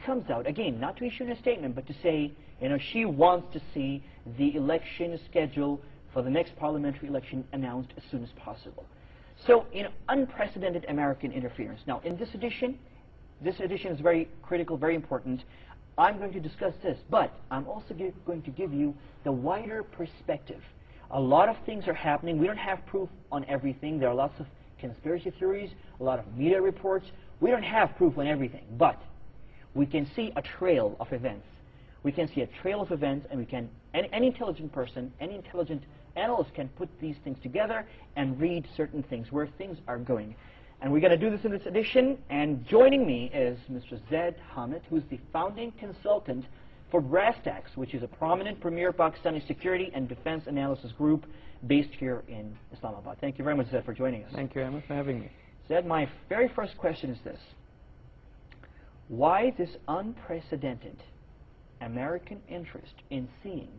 comes out, again, not to issue a statement, but to say, you know, she wants to see the election schedule for the next parliamentary election announced as soon as possible. So, you know, unprecedented American interference. Now, in this edition is very critical, very important. I'm going to discuss this, but I'm also going to give you the wider perspective. A lot of things are happening. We don't have proof on everything. There are lots of conspiracy theories, a lot of media reports. We don't have proof on everything, but we can see a trail of events. We can see a trail of events, and we can, any intelligent person, any intelligent analyst can put these things together and read certain things, where things are going. And we're going to do this in this edition, and joining me is Mr. Zaid Hamid, who's the founding consultant for Brass Tacks, which is a prominent premier Pakistani security and defense analysis group based here in Islamabad. Thank you very much, Zaid, for joining us. Thank you, Ahmed, for having me. Zaid, my very first question is this. Why this unprecedented American interest in seeing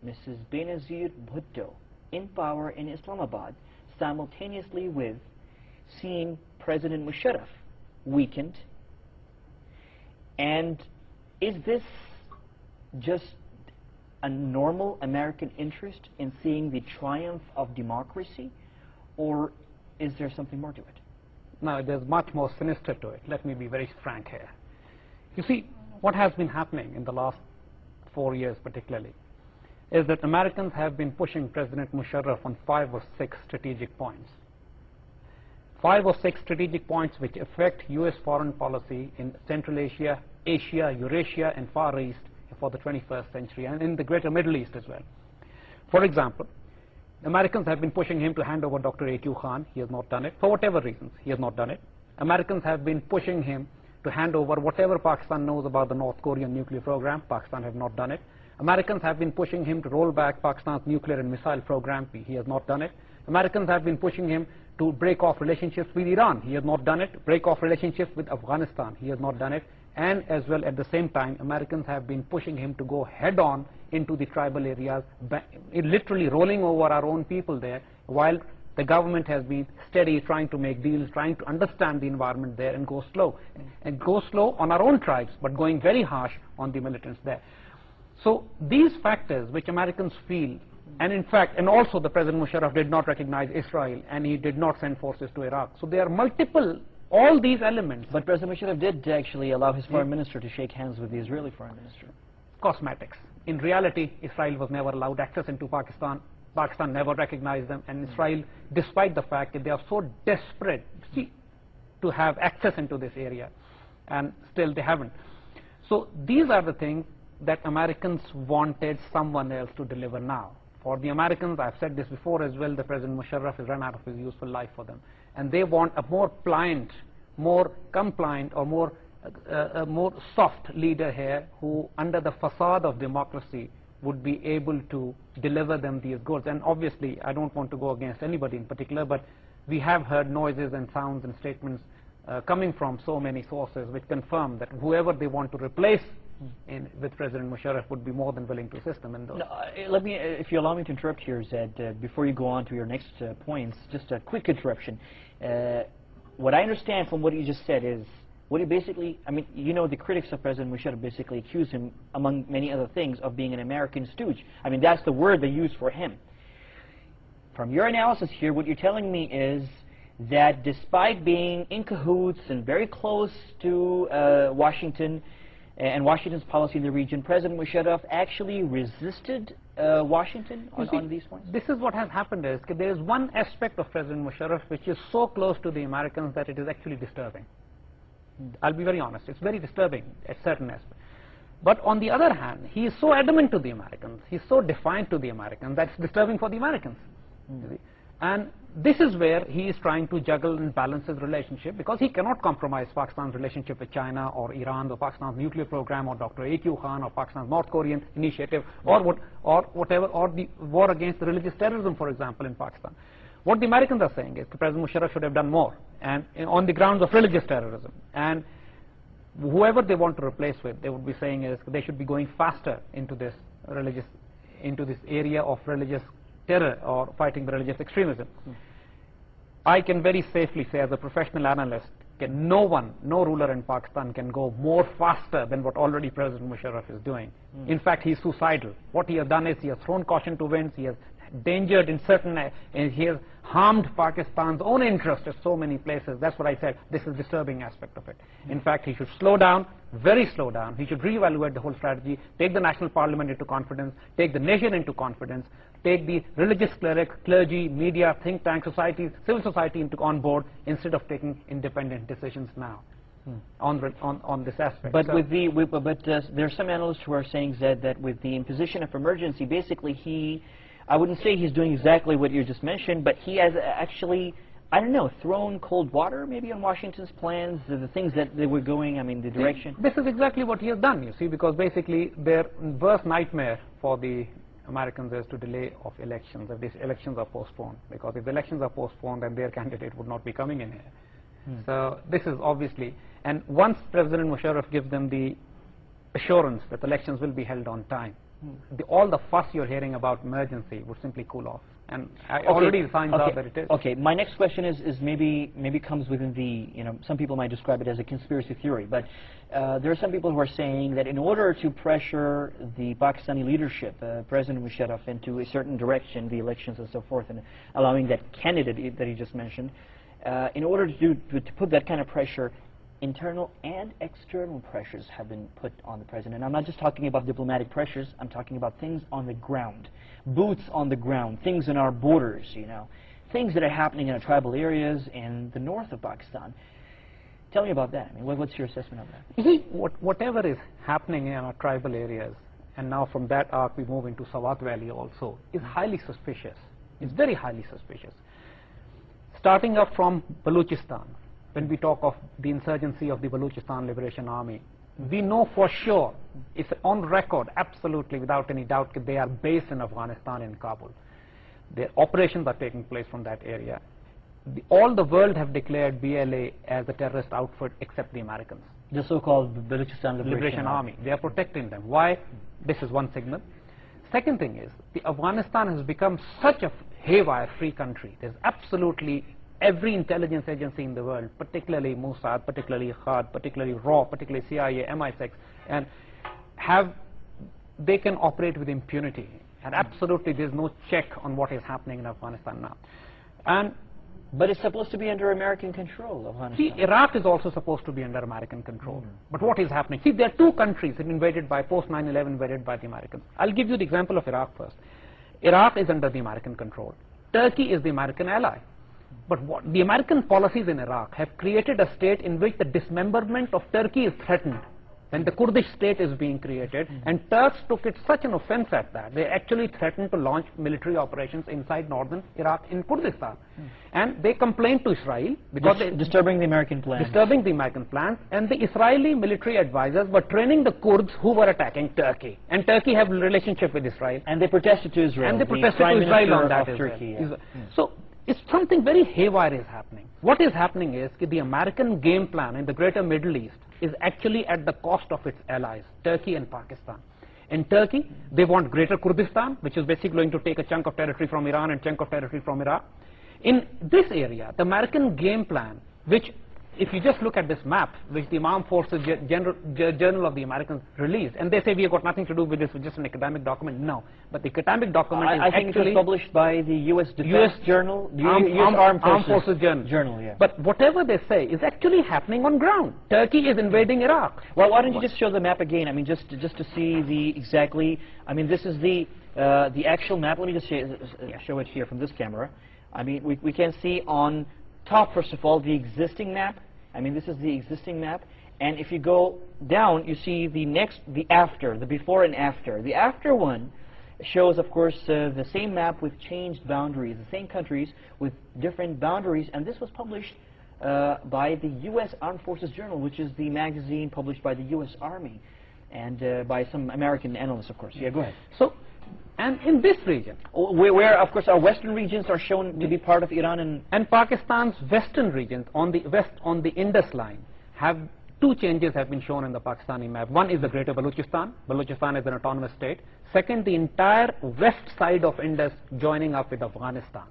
Mrs. Benazir Bhutto in power in Islamabad simultaneously with seeing President Musharraf weakened? And is this just a normal American interest in seeing the triumph of democracy, or is there something more to it? No, there's much more sinister to it. Let me be very frank here. You see, what has been happening in the last 4 years particularly is that Americans have been pushing President Musharraf on 5 or 6 strategic points. 5 or 6 strategic points which affect US foreign policy in Central Asia, Asia, Eurasia, and Far East for the 21st century, and in the greater Middle East as well. For example, Americans have been pushing him to hand over Dr. A.Q. Khan. He has not done it. For whatever reasons, he has not done it. Americans have been pushing him to hand over whatever Pakistan knows about the North Korean nuclear program. Pakistan have not done it. Americans have been pushing him to roll back Pakistan's nuclear and missile program. He has not done it. Americans have been pushing him to break off relationships with Iran. He has not done it. Break off relationships with Afghanistan. He has not done it. And as well, at the same time, Americans have been pushing him to go head-on into the tribal areas, literally rolling over our own people there, while the government has been steady, trying to make deals, trying to understand the environment there and go slow. And go slow on our own tribes, but going very harsh on the militants there. So these factors which Americans feel, and in fact, and also the President Musharraf did not recognize Israel, and he did not send forces to Iraq. So there are multiple, all these elements. But President Musharraf did actually allow his foreign minister to shake hands with the Israeli foreign minister. Cosmetics. In reality, Israel was never allowed access into Pakistan. Pakistan never recognized them, and Israel, despite the fact that they are so desperate to have access into this area, and still they haven't. So these are the things that Americans wanted someone else to deliver now. For the Americans, I've said this before as well, the President Musharraf has run out of his useful life for them. And they want a more pliant, more compliant, or more soft leader here who, under the facade of democracy, would be able to deliver them these goals. And obviously, I don't want to go against anybody in particular, but we have heard noises and sounds and statements coming from so many sources which confirm that whoever they want to replace with President Musharraf would be more than willing to assist them in those. No, let me, if you allow me to interrupt here, Zaid, before you go on to your next points, just a quick interruption. What I understand from what you just said is, what he basically, I mean, you know, the critics of President Musharraf basically accuse him, among many other things, of being an American stooge. I mean, that's the word they use for him. From your analysis here, what you're telling me is that despite being in cahoots and very close to Washington and Washington's policy in the region, President Musharraf actually resisted Washington on these points? This is what has happened is, there is one aspect of President Musharraf which is so close to the Americans that it is actually disturbing. I'll be very honest, it's very disturbing at certain aspects. But on the other hand, he is so adamant to the Americans, he's so defiant to the Americans, that's disturbing for the Americans. And this is where he is trying to juggle and balance his relationship, because he cannot compromise Pakistan's relationship with China or Iran or Pakistan's nuclear program or Dr. A.Q. Khan or Pakistan's North Korean initiative or whatever, or the war against religious terrorism, for example, in Pakistan. What the Americans are saying is that President Musharraf should have done more, and on the grounds of religious terrorism. And whoever they want to replace with, they would be saying is they should be going faster into this area of religious terror or fighting the religious extremism. I can very safely say, as a professional analyst, no ruler in Pakistan can go more faster than what already President Musharraf is doing. In fact, he's suicidal. What he has done is he has thrown caution to winds, he has endangered in certain, he has harmed Pakistan's own interest at so many places. That's what I said. This is a disturbing aspect of it. In fact, he should slow down, very slow down. He should reevaluate the whole strategy, take the national parliament into confidence, take the nation into confidence, take the religious clergy, media, think tank, society, civil society on board instead of taking independent decisions now on this aspect. But there are some analysts who are saying that with the imposition of emergency, basically I wouldn't say he's doing exactly what you just mentioned, but he has actually, I don't know, thrown cold water maybe on Washington's plans, the things that they were going, I mean, the direction. This is exactly what he has done, you see, because basically their worst nightmare for the Americans is to delay of elections, if these elections are postponed, because if the elections are postponed, then their candidate would not be coming in here. So this is obviously, and once President Musharraf gives them the assurance that elections will be held on time, all the fuss you're hearing about emergency would simply cool off. And already the signs are that it is. Okay, my next question is maybe comes within the, some people might describe it as a conspiracy theory, but there are some people who are saying that in order to pressure the Pakistani leadership, President Musharraf, into a certain direction, the elections and so forth, and allowing that candidate that he just mentioned, in order to put that kind of pressure, internal and external pressures have been put on the president. And I'm not just talking about diplomatic pressures, I'm talking about things on the ground, boots on the ground, things in our borders, things that are happening in our tribal areas in the north of Pakistan. Tell me about that. I mean, what's your assessment of that? You see, whatever is happening in our tribal areas, and now from that arc we move into Swat Valley also, is highly suspicious. It's very highly suspicious. Starting up from Balochistan, when we talk of the insurgency of the Balochistan Liberation Army, we know for sure, it's on record, absolutely without any doubt, that they are based in Afghanistan, in Kabul. Their operations are taking place from that area. All the world have declared BLA as a terrorist outfit except the Americans. The so-called Balochistan Liberation Army. They are protecting them. Why? This is one signal. Second thing is, Afghanistan has become such a haywire free country. There's absolutely every intelligence agency in the world, particularly Mossad, particularly Khat, particularly RAW, particularly CIA, MI6, and they can operate with impunity. And absolutely there's no check on what is happening in Afghanistan now. But it's supposed to be under American control, Afghanistan. See, Iraq is also supposed to be under American control. But what is happening? See, there are two countries that invaded by, post 9/11 invaded by the Americans. I'll give you the example of Iraq first. Iraq is under the American control. Turkey is the American ally. But the American policies in Iraq have created a state in which the dismemberment of Turkey is threatened. And the Kurdish state is being created, and Turks took it such an offense at that. They actually threatened to launch military operations inside northern Iraq in Kurdistan. And they complained to Israel because disturbing the American plans. Disturbing the American plans, and the Israeli military advisors were training the Kurds who were attacking Turkey. And Turkey have a relationship with Israel. And they protested to Israel. And they protested to Israel on that as Turkey, well. So it's something very haywire is happening. What is happening is that the American game plan in the greater Middle East is actually at the cost of its allies, Turkey and Pakistan. In Turkey, they want Greater Kurdistan, which is basically going to take a chunk of territory from Iran and a chunk of territory from Iraq. In this area, the American game plan, which if you just look at this map, which the Armed Forces Journal of the Americans released, and they say we have got nothing to do with this, it's just an academic document. No, but the academic document is I think actually it was published by the U.S. Defense Journal, US Armed Forces Journal. Yeah. But whatever they say is actually happening on ground. Turkey is invading Iraq. Well, why don't you just show the map again? I mean, just to see the exactly. I mean, this is the actual map. Let me just show it here from this camera. I mean, we can see on top, first of all, the existing map. I mean, this is the existing map. And if you go down, you see the after, the before and after. The after one shows, of course, the same map with changed boundaries, the same countries with different boundaries. And this was published by the U.S. Armed Forces Journal, which is the magazine published by the U.S. Army and by some American analysts, of course. Yeah, go ahead. So, and in this region, where of course our western regions are shown to be part of Iran and Pakistan's western regions on the Indus line, two changes have been shown in the Pakistani map. One is the Greater Balochistan. Balochistan is an autonomous state. Second, the entire west side of Indus joining up with Afghanistan.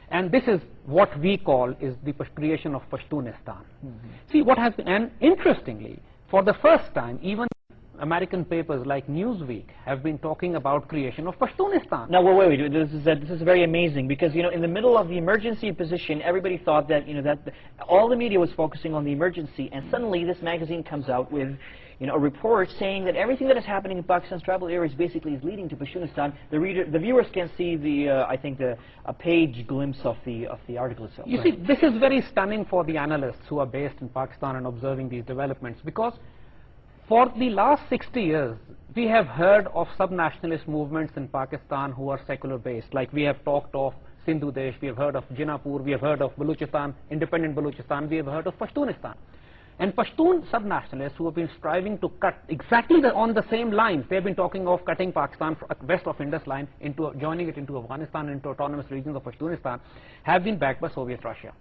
And this is what we call is the creation of Pashtunistan. See what has been, and interestingly, for the first time, even American papers like Newsweek have been talking about creation of Pashtunistan. Now, wait. This is very amazing because, in the middle of the emergency position, everybody thought that, that all the media was focusing on the emergency, and suddenly this magazine comes out with, a report saying that everything that is happening in Pakistan's tribal areas basically is leading to Pashtunistan. The viewers can see a page glimpse of the article itself. You see, this is very stunning for the analysts who are based in Pakistan and observing these developments, because for the last 60 years, we have heard of sub-nationalist movements in Pakistan who are secular-based. Like we have talked of Sindhu Desh, we have heard of Jinnapur, we have heard of Baluchistan, independent Baluchistan, we have heard of Pashtunistan. And Pashtun sub-nationalists who have been striving to cut exactly on the same lines, they have been talking of cutting Pakistan west of Indus line, joining it into Afghanistan, into autonomous regions of Pashtunistan, have been backed by Soviet Russia.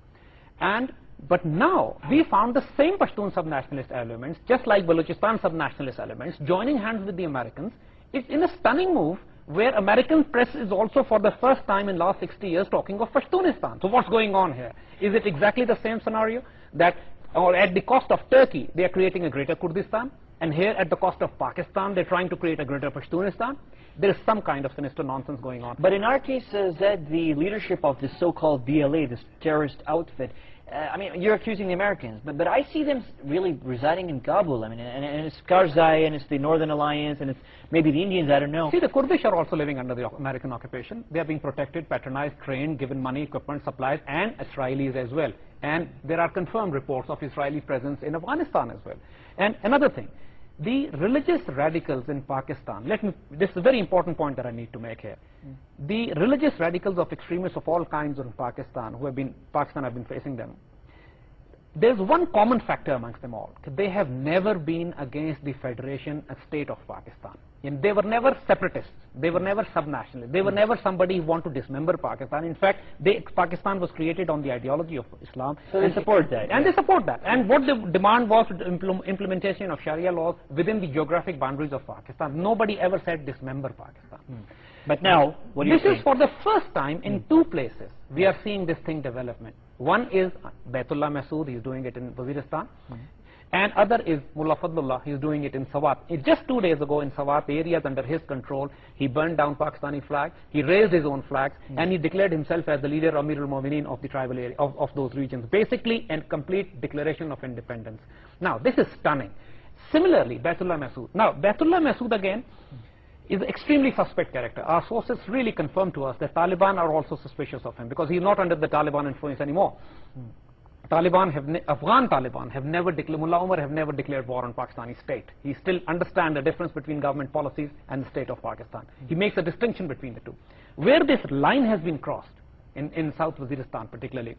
But now, we found the same Pashtun sub-nationalist elements, just like Balochistan sub-nationalist elements, joining hands with the Americans. It's in a stunning move where American press is also for the first time in the last 60 years talking of Pashtunistan. So what's going on here? Is it exactly the same scenario that, or at the cost of Turkey, they are creating a greater Kurdistan, and here at the cost of Pakistan, they're trying to create a greater Pashtunistan? There is some kind of sinister nonsense going on. But in our case, Zed, the leadership of this so-called BLA, this terrorist outfit, you're accusing the Americans, but I see them really residing in Kabul. And it's Karzai, and it's the Northern Alliance, and it's maybe the Indians, I don't know. See, the Kurdish are also living under the American occupation. They are being protected, patronized, trained, given money, equipment, supplies, and Israelis as well. And there are confirmed reports of Israeli presence in Afghanistan as well. And another thing, the religious radicals in Pakistan, this is a very important point that I need to make here. The religious radicals of extremists of all kinds in Pakistan Pakistan have been facing them. There's one common factor amongst them all. They have never been against the federation and state of Pakistan. And they were never separatists. They were never sub-nationalists. They were never somebody who wanted to dismember Pakistan. In fact, Pakistan was created on the ideology of Islam. So they support that. And they support that. And what the demand was implementation of Sharia laws within the geographic boundaries of Pakistan. Nobody ever said dismember Pakistan. But now, what do you This is for the first time in two places we are seeing this thing development. One is Baitullah Masood, he's doing it in Waziristan. And other is Mullah Fadlullah, he's doing it in Sawat. Just 2 days ago in Sawat, areas under his control, he burned down Pakistani flag, he raised his own flags, and he declared himself as the leader, Amirul Mu'mineen of the tribal area, of those regions. Basically, a complete declaration of independence. Now, this is stunning. Similarly, Baitullah Masood. Now, Baitullah Masood again is an extremely suspect character. Our sources really confirm to us that Taliban are also suspicious of him because he's not under the Taliban influence anymore. Afghan Taliban have never declared, Mullah Omar have never declared war on Pakistani state. He still understands the difference between government policies and the state of Pakistan. He makes a distinction between the two. Where this line has been crossed, in South Waziristan particularly,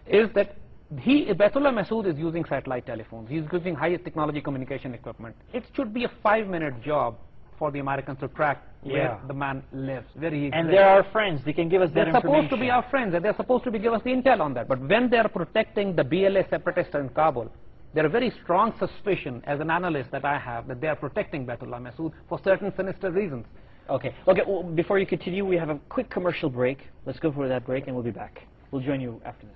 is that Baitullah Masood is using satellite telephones. He's using high technology communication equipment. It should be a 5-minute job for the Americans to track where the man lives, where he exists. And they're our friends. They can give us that information. They're supposed to be our friends, and they're supposed to give us the intel on that. But when they're protecting the BLA separatists in Kabul, there's a very strong suspicion, as an analyst that I have, that they are protecting Baitullah Masood for certain sinister reasons. Okay. Well, before you continue, we have a quick commercial break. Let's go for that break, and we'll be back. We'll join you after this.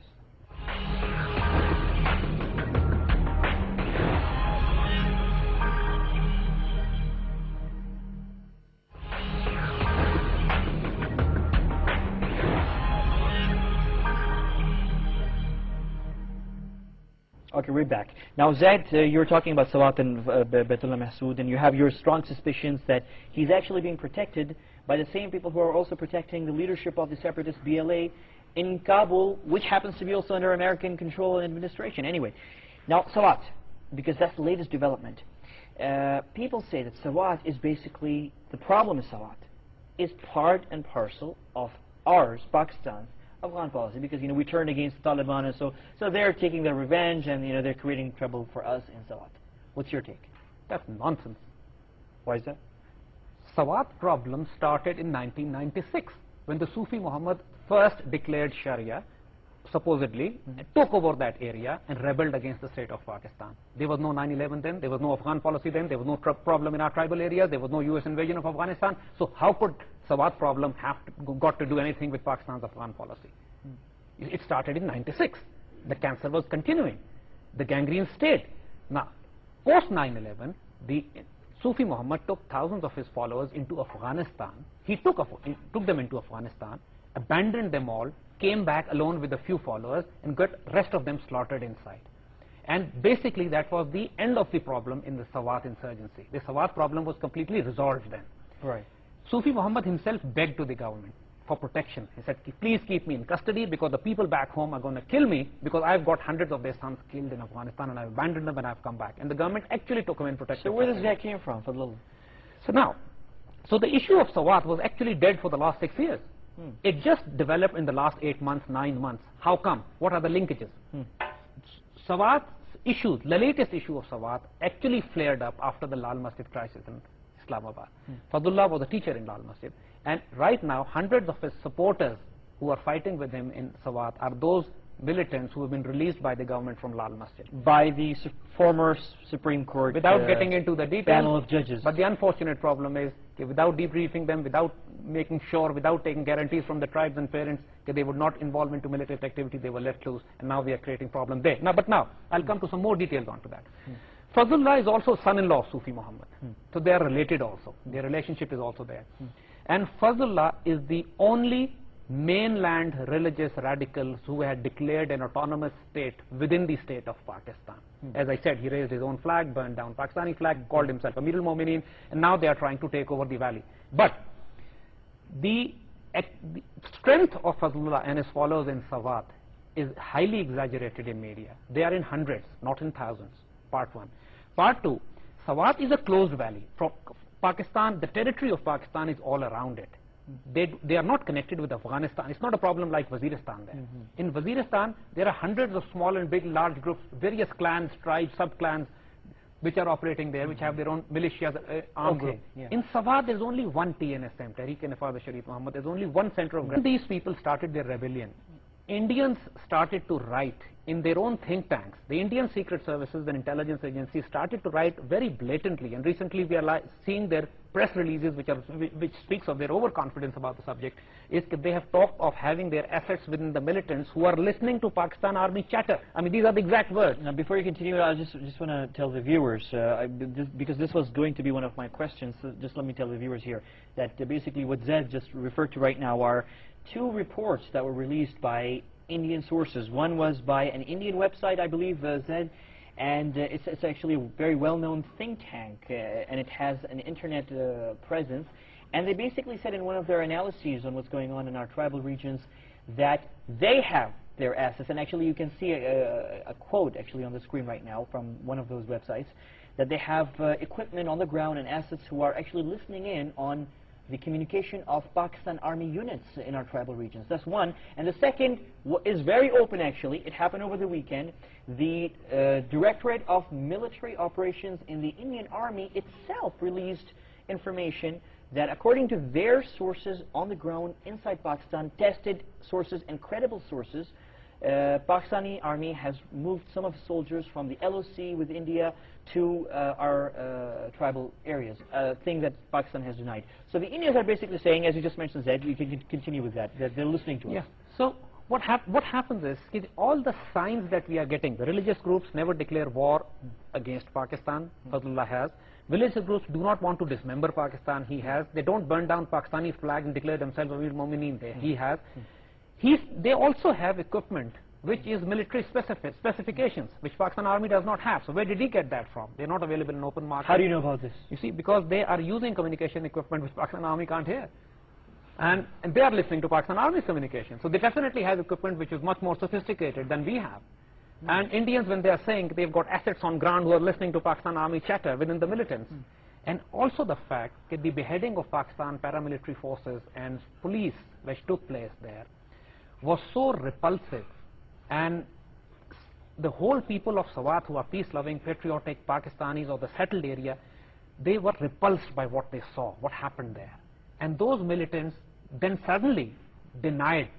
Okay, we're back. Now, Zaid, you were talking about Sawat and Baitullah Masood, and you have your strong suspicions that he's actually being protected by the same people who are also protecting the leadership of the separatist BLA in Kabul, which happens to be also under American control and administration. Anyway, now Sawat, because that's the latest development. People say that Sawat is basically, the problem is Sawat is part and parcel of ours, Pakistan's, Afghan policy, because we turned against the Taliban, and so they're taking their revenge, and they're creating trouble for us in Sawat. What's your take? That's nonsense. Why is that? Sawat problem started in 1996 when the Sufi Muhammad first declared Sharia, supposedly, took over that area and rebelled against the state of Pakistan. There was no 9/11 then, there was no Afghan policy then, there was no problem in our tribal areas, there was no US invasion of Afghanistan. So how could Sawat problem got to do anything with Pakistan's Afghan policy? It started in '96. The cancer was continuing. The gangrene stayed. Now, post 9/11, the Sufi Muhammad took thousands of his followers into Afghanistan. He took them into Afghanistan, abandoned them all, came back alone with a few followers, and got rest of them slaughtered inside. And basically, that was the end of the problem in the Sawat insurgency. The Sawat problem was completely resolved then. Right. Sufi Muhammad himself begged to the government for protection. He said, please keep me in custody because the people back home are going to kill me because I've got hundreds of their sons killed in Afghanistan and I've abandoned them and I've come back. And the government actually took him in protection. So where does that came from, Fadlullah? So the issue of Sawat was actually dead for the last 6 years. It just developed in the last 8 months, 9 months. How come? What are the linkages? Sawat's issues, the latest issue of Sawat actually flared up after the Lal Masjid crisis in Islamabad. Fadlullah was a teacher in Lal Masjid. And right now, hundreds of his supporters who are fighting with him in Sawat are those militants who have been released by the government from Lal Masjid. By the former Supreme Court without getting into the details, panel of judges. But the unfortunate problem is that without debriefing them, without making sure, without taking guarantees from the tribes and parents that they would not involve into militant activity, they were let loose, and now we are creating problem there. But now, I'll come to some more details onto that. Fazlullah is also son-in-law of Sufi Muhammad. So they are related also. Their relationship is also there. And Fazlullah is the only mainland religious radicals who had declared an autonomous state within the state of Pakistan. As I said, he raised his own flag, burned down Pakistani flag, called himself Amir al-Mu'mineen, and now they are trying to take over the valley. But the strength of Fazlullah and his followers in Sawat is highly exaggerated in media. They are in hundreds, not in thousands. Part one. Part two, Sawat is a closed valley. From Pakistan, the territory of Pakistan is all around it. They are not connected with Afghanistan. It's not a problem like Waziristan there. In Waziristan, there are hundreds of small and big, large groups, various clans, tribes, sub-clans, which are operating there, which have their own militias, armed group. In Sawat, there's only one TNSM, Tehreek-e-Nafaz Sharif Muhammad. There's only one center of gravity. When these people started their rebellion, Indians started to write in their own think tanks. The Indian secret services and intelligence agencies started to write very blatantly, and recently we are seeing their press releases which speaks of their overconfidence about the subject, is that they have talked of having their assets within the militants who are listening to Pakistan Army chatter. I mean, these are the exact words. Now, before you continue, I just want to tell the viewers, because this was going to be one of my questions, so just let me tell the viewers here, that basically what Zed just referred to right now are two reports that were released by Indian sources. One was by an Indian website, I believe, Zed, and it's actually a very well-known think tank, and it has an internet presence. And they basically said in one of their analyses on what's going on in our tribal regions that they have their assets, and actually you can see a quote actually on the screen right now from one of those websites, that they have equipment on the ground and assets who are actually listening in on the communication of Pakistan Army units in our tribal regions. That's one. And the second is very open, actually. It happened over the weekend. The Directorate of Military Operations in the Indian Army itself released information that, according to their sources on the ground inside Pakistan, tested sources and credible sources, Pakistani Army has moved some of the soldiers from the LOC with India to our tribal areas, a thing that Pakistan has denied. So the Indians are basically saying, as you just mentioned, Zed, you can continue with that they're listening to us. So what happens is all the signs that we are getting, the religious groups never declare war against Pakistan, Fazlullah has. Religious groups do not want to dismember Pakistan, he has. They don't burn down Pakistani flag and declare themselves Amir al-Mu'mineen, he has. They also have equipment which is military specifications, which Pakistan Army does not have. So where did he get that from? They're not available in open market. How do you know about this? You see, because they are using communication equipment which Pakistan Army can't hear. And they are listening to Pakistan Army's communication. So they definitely have equipment which is much more sophisticated than we have. And Indians, when they are saying they've got assets on ground who are listening to Pakistan Army chatter within the militants. And also the fact that the beheading of Pakistan paramilitary forces and police which took place there was so repulsive, and the whole people of Sawat, who are peace-loving, patriotic Pakistanis of the settled area, they were repulsed by what they saw, what happened there. And those militants then suddenly denied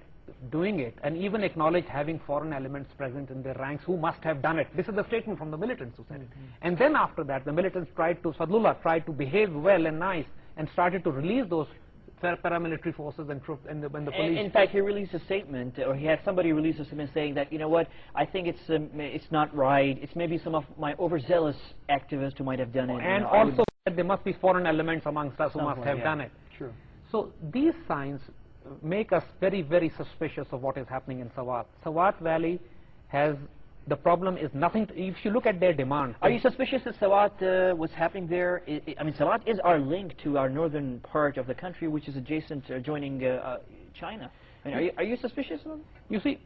doing it, and even acknowledged having foreign elements present in their ranks who must have done it. This is the statement from the militants who said it. And then after that, the militants Fadlullah tried to behave well and nice, and started to release those paramilitary forces and troops and the police. In fact, he released a statement, or he had somebody release a statement saying that, you know what, I think it's not right. It's maybe some of my overzealous activists who might have done it. And also that there must be foreign elements amongst us who must have done it. True. So these signs make us very, very suspicious of what is happening in Swat. Swat Valley has, the problem is nothing, if you look at their demand. Are you suspicious that Swat was happening there? I mean, Swat is our link to our northern part of the country, which is adjacent, joining China. I mean, are you suspicious of them? You see,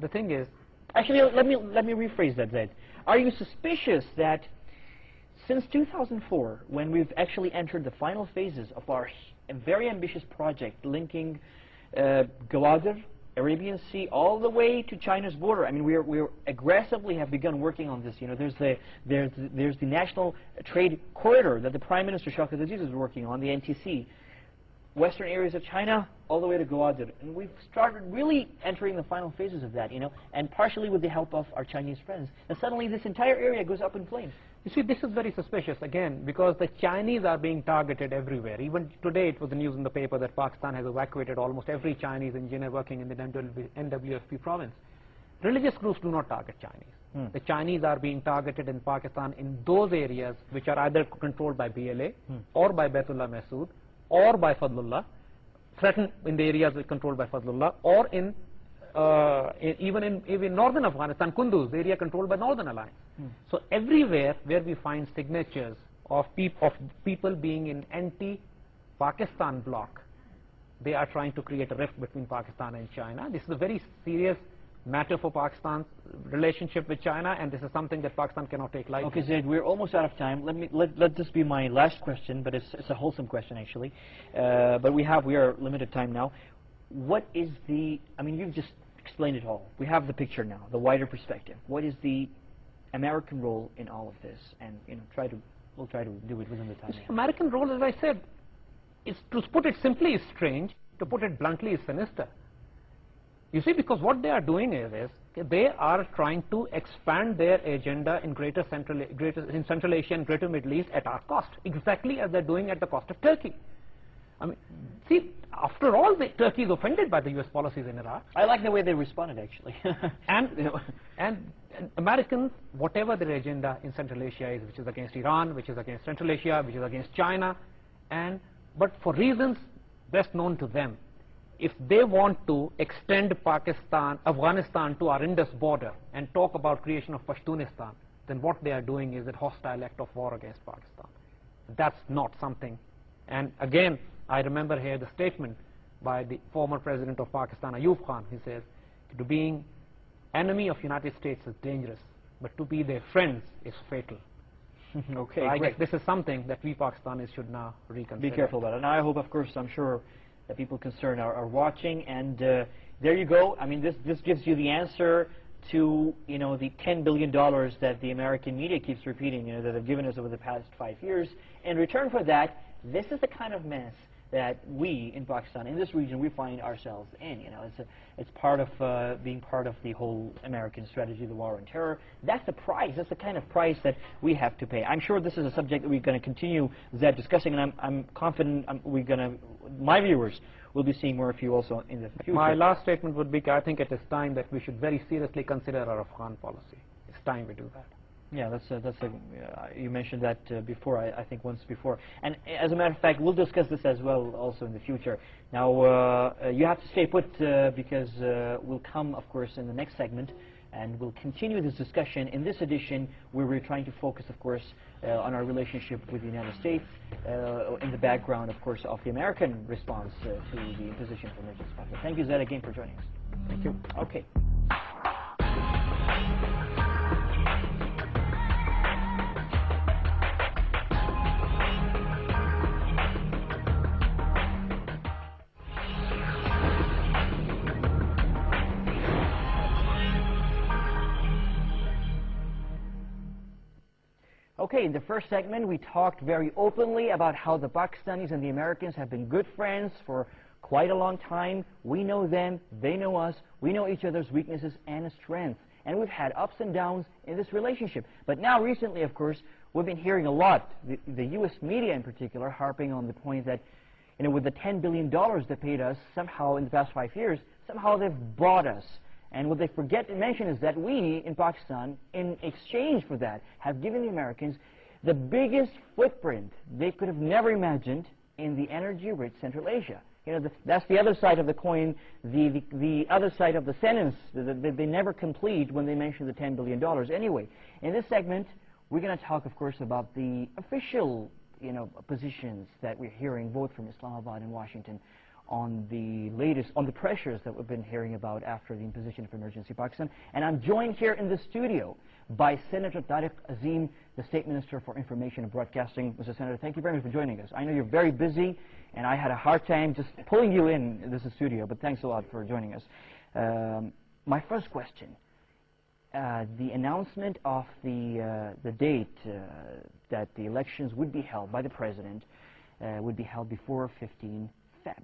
the thing is... Actually, let me rephrase that, Zaid. Are you suspicious that since 2004, when we've actually entered the final phases of our very ambitious project linking Gwadar, Arabian Sea, all the way to China's border. I mean, we're aggressively have begun working on this. You know, there's the National Trade Corridor that the Prime Minister Shawkat Aziz is working on, the NTC, western areas of China, all the way to Gwadar, and we've started really entering the final phases of that. You know, and partially with the help of our Chinese friends. And suddenly, this entire area goes up in flames. You see, this is very suspicious, again, because the Chinese are being targeted everywhere. Even today, it was the news in the paper that Pakistan has evacuated almost every Chinese engineer working in the NWFP province. Religious groups do not target Chinese. The Chinese are being targeted in Pakistan in those areas which are either controlled by BLA or by Baitullah Masood or by Fadlullah, threatened in the areas controlled by Fadlullah, or in even in northern Afghanistan, Kunduz, the area controlled by Northern Alliance. So everywhere where we find signatures of people being in anti-Pakistan bloc, they are trying to create a rift between Pakistan and China. This is a very serious matter for Pakistan's relationship with China, and this is something that Pakistan cannot take lightly. Okay, Zaid, we're almost out of time. Let this be my last question, but it's a wholesome question actually. But we are limited time now. What is the? I mean, you've just explained it all. We have the picture now, the wider perspective. What is the American role in all of this? And you know, we'll try to do it within the time. American role, as I said, is, to put it simply, is strange. To put it bluntly, is sinister. You see, because what they are doing is they are trying to expand their agenda in in Central Asia and Greater Middle East at our cost, exactly as they're doing at the cost of Turkey. I mean, see, after all, Turkey is offended by the U.S. policies in Iraq. I like the way they responded, actually. and Americans, whatever their agenda in Central Asia is, which is against Iran, which is against Central Asia, which is against China, but for reasons best known to them, if they want to extend Afghanistan to our Indus border and talk about creation of Pashtunistan, then what they are doing is a hostile act of war against Pakistan. That's not something. And again, I remember here the statement by the former president of Pakistan, Ayub Khan. He says, to being enemy of United States is dangerous, but to be their friends is fatal. Okay, so I guess this is something that we Pakistanis should now reconsider. Be careful about it. And I hope, of course, I'm sure that people concerned are watching. And there you go. I mean, this gives you the answer to, you know, the $10 billion that the American media keeps repeating, you know, that they've given us over the past 5 years. In return for that, this is the kind of mess that we in Pakistan, in this region, we find ourselves in. You know, it's part of being part of the whole American strategy, the war on terror. That's the price. That's the kind of price that we have to pay. I'm sure this is a subject that we're going to continue discussing, and I'm confident my viewers will be seeing more of you also in the future. My last statement would be, I think it is time that we should very seriously consider our Afghan policy. It's time we do that. Yeah, you mentioned that before, I think once before. And as a matter of fact, we'll discuss this as well also in the future. Now, you have to stay put because we'll come, of course, in the next segment, and we'll continue this discussion in this edition where we're trying to focus, of course, on our relationship with the United States in the background, of course, of the American response to the imposition of emergency powers. Thank you, Zaid, again for joining us. Thank you. Okay. Okay, in the first segment, we talked very openly about how the Pakistanis and the Americans have been good friends for quite a long time. We know them, they know us, we know each other's weaknesses and strengths. And we've had ups and downs in this relationship. But now, recently, of course, we've been hearing a lot, the U.S. media in particular, harping on the point that, You know, with the $10 billion they paid us, somehow in the past 5 years, somehow they've bought us. And what they forget to mention is that we, in Pakistan, in exchange for that, have given the Americans the biggest footprint they could have never imagined in the energy-rich Central Asia. You know, that's the other side of the coin, the other side of the sentence that they never complete when they mention the $10 billion. Anyway, in this segment, we're going to talk, of course, about the official, you know, positions that we're hearing both from Islamabad and Washington on the pressures that we've been hearing about after the imposition of emergency in Pakistan. And I'm joined here in the studio by Senator Tariq Azim, the State Minister for Information and Broadcasting. Mr. Senator, thank you very much for joining us. I know you're very busy, and I had a hard time just pulling you in this studio, but thanks a lot for joining us. My first question, the announcement of the date that the elections would be held by the President would be held before 15 Feb.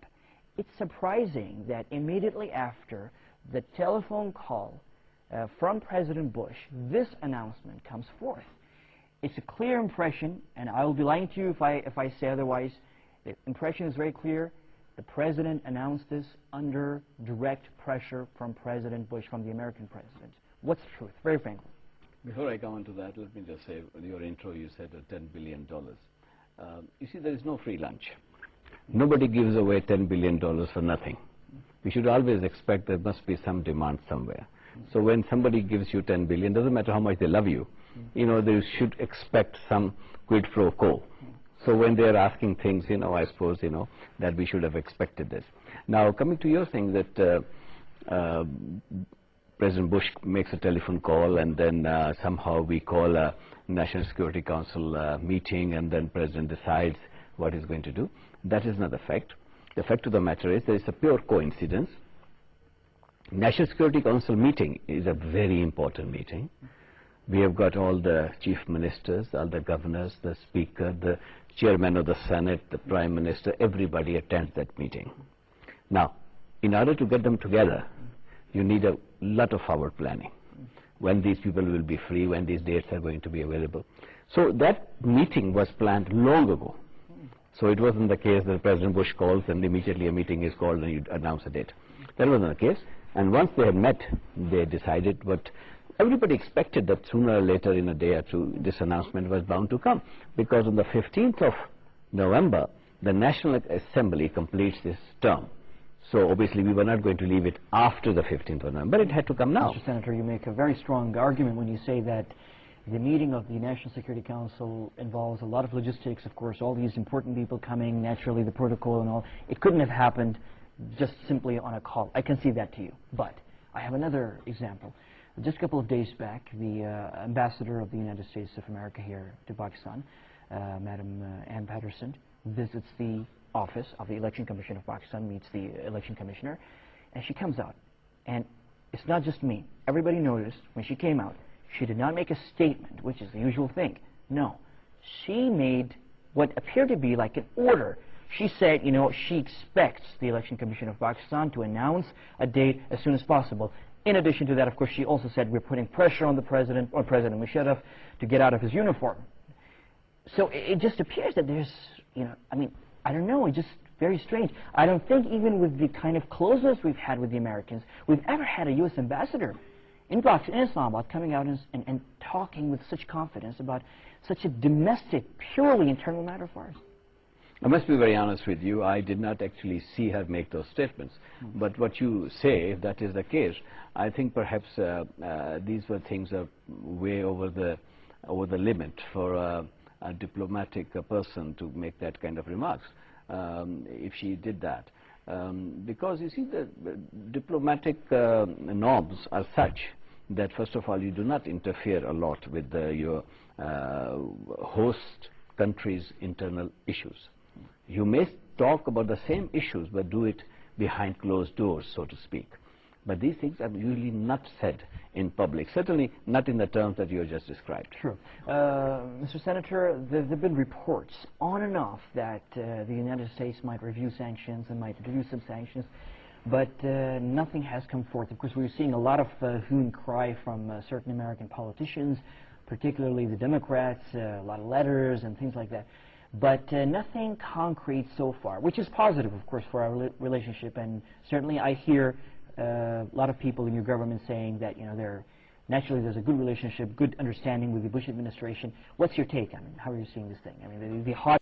It's surprising that immediately after the telephone call from President Bush, this announcement comes forth. It's a clear impression, and I will be lying to you if I say otherwise. The impression is very clear. The President announced this under direct pressure from President Bush, from the American President. What's the truth, very frankly? Before I come on to that, let me just say, in your intro you said $10 billion. You see, there is no free lunch. Nobody gives away $10 billion for nothing. We should always expect there must be some demand somewhere. So when somebody gives you $10 billion, doesn't matter how much they love you, you know, they should expect some quid pro quo. So when they're asking things, you know, I suppose, you know, that we should have expected this. Now, coming to your thing that President Bush makes a telephone call, and then somehow we call a National Security Council meeting, and then President decides what he's going to do. That is not the fact. The fact of the matter is there is a pure coincidence. National Security Council meeting is a very important meeting. We have got all the chief ministers, all the governors, the speaker, the chairman of the Senate, the prime minister, everybody attends that meeting. Now, in order to get them together, you need a lot of forward planning. When these people will be free, when these dates are going to be available. So that meeting was planned long ago. So it wasn't the case that President Bush calls and immediately a meeting is called and you announce a date. That wasn't the case. And once they had met, they decided, but everybody expected that sooner or later, in a day or two, this announcement was bound to come. Because on the 15th of November, the National Assembly completes this term. So obviously we were not going to leave it after the 15th of November, but it had to come now. Mr. Senator, you make a very strong argument when you say that the meeting of the National Security Council involves a lot of logistics, of course, all these important people coming, naturally the protocol and all. It couldn't have happened just simply on a call. I can see that to you. But I have another example. Just a couple of days back, the ambassador of the United States of America here to Pakistan, Madam Ann Patterson, visits the office of the Election Commission of Pakistan, meets the election commissioner, and she comes out. And it's not just me. Everybody noticed when she came out, she did not make a statement, which is the usual thing. No. She made what appeared to be like an order. She said, you know, she expects the Election Commission of Pakistan to announce a date as soon as possible. In addition to that, of course, she also said we're putting pressure on the President, or President Musharraf, to get out of his uniform. So it just appears that there's, you know, I mean, I don't know, it's just very strange. I don't think even with the kind of closeness we've had with the Americans, we've ever had a U.S. ambassador in Islamabad coming out and talking with such confidence about such a domestic, purely internal matter of ours. I must be very honest with you, I did not actually see her make those statements. But what you say, if that is the case, I think perhaps these were things way over the limit for a diplomatic person to make that kind of remarks, if she did that. Because you see, the diplomatic norms are such that first of all you do not interfere a lot with your host country's internal issues. You may talk about the same issues but do it behind closed doors, so to speak. But these things are usually not said in public, certainly not in the terms that you have just described. Sure. Mr. Senator, there have been reports on and off that the United States might review sanctions and might introduce some sanctions, but nothing has come forth. Of course, we're seeing a lot of hue and cry from certain American politicians, particularly the Democrats, a lot of letters and things like that. but nothing concrete so far, which is positive, of course, for our relationship. And certainly I hear a lot of people in your government saying that, you know, naturally there's a good relationship, good understanding with the Bush administration. What's your take? I mean, how are you seeing this thing? I mean, the hot